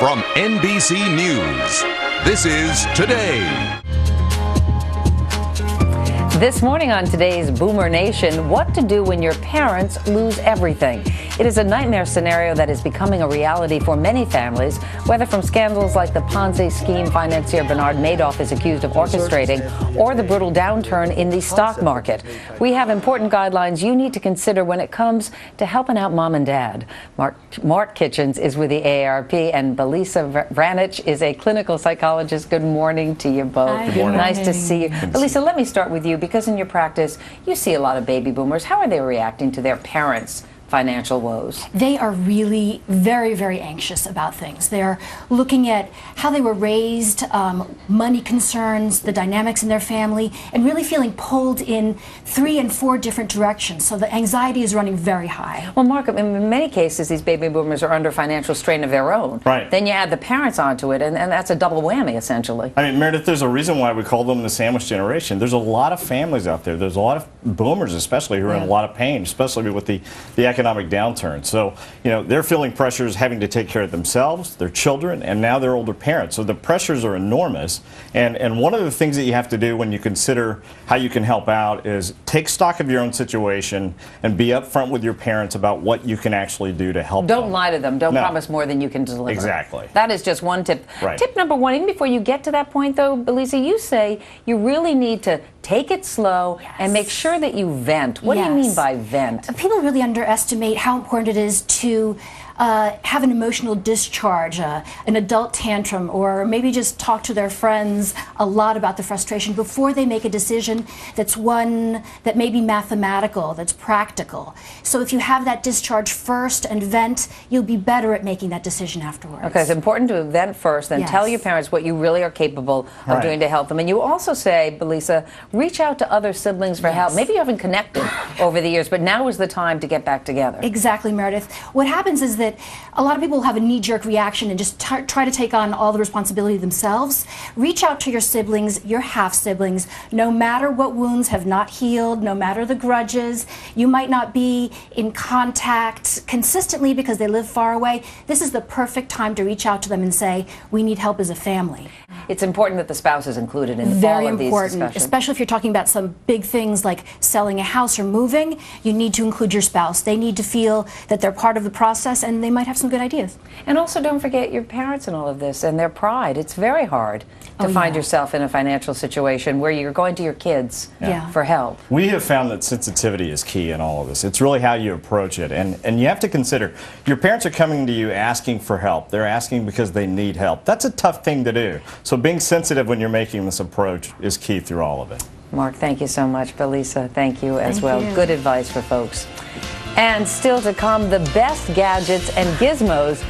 From NBC News, this is Today. This morning on today's Boomer Nation, what to do when your parents lose everything. It is a nightmare scenario that is becoming a reality for many families, whether from scandals like the Ponzi scheme financier Bernard Madoff is accused of orchestrating or the brutal downturn in the stock market. We have important guidelines you need to consider when it comes to helping out mom and dad. Mark Kitchens is with the AARP and Belisa Vranich is a clinical psychologist. Good morning to you both. Hi, good morning. Nice to see you. Belisa, let me start with you because in your practice, you see a lot of baby boomers. How are they reacting to their parents' financial woes? They are really very, very anxious about things. They're looking at how they were raised, money concerns, the dynamics in their family, and really feeling pulled in 3 and 4 different directions. So the anxiety is running very high. Well, Mark, in many cases, these baby boomers are under financial strain of their own. Right. Then you add the parents onto it, and that's a double whammy, essentially. I mean, Meredith, there's a reason why we call them the sandwich generation. There's a lot of families out there. There's a lot of boomers, especially, who are in a lot of pain, especially with the economic downturn. So, they're feeling pressures having to take care of themselves, their children, and now their older parents. So the pressures are enormous. And one of the things that you have to do when you consider how you can help out is take stock of your own situation and be upfront with your parents about what you can actually do to help them. Don't lie to them. Don't promise more than you can deliver. Exactly. That is just one tip. Right. Tip number 1, even before you get to that point, though, Belisa, you say you really need to take it slow and make sure that you vent. What do you mean by vent? People really underestimate how important it is to have an emotional discharge, an adult tantrum, or maybe just talk to their friends a lot about the frustration before they make a decision that's one that may be mathematical, that's practical. So if you have that discharge first and vent, you'll be better at making that decision afterwards. Okay, it's important to vent first, then tell your parents what you really are capable of doing to help them. And you also say, Belisa, reach out to other siblings for help. Maybe you haven't connected over the years, but now is the time to get back together. Exactly, Meredith. What happens is that a lot of people have a knee-jerk reaction and just try to take on all the responsibility themselves. Reach out to your siblings, your half-siblings, no matter what wounds have not healed, no matter the grudges. You might not be in contact consistently because they live far away. This is the perfect time to reach out to them and say, we need help as a family. It's important that the spouse is included in Very all of these important, discussions. especially if you're talking about some big things like selling a house or moving. You need to include your spouse. They need to feel that they're part of the process, and they might have some good ideas. And also don't forget your parents in all of this and their pride. It's very hard to find yourself in a financial situation where you're going to your kids for help. We have found that sensitivity is key in all of this. It's really how you approach it. And you have to consider, your parents are coming to you asking for help. They're asking because they need help. That's a tough thing to do. So being sensitive when you're making this approach is key through all of it. Mark, thank you so much. Belisa, thank you as well. Good advice for folks. And still to come, the best gadgets and gizmos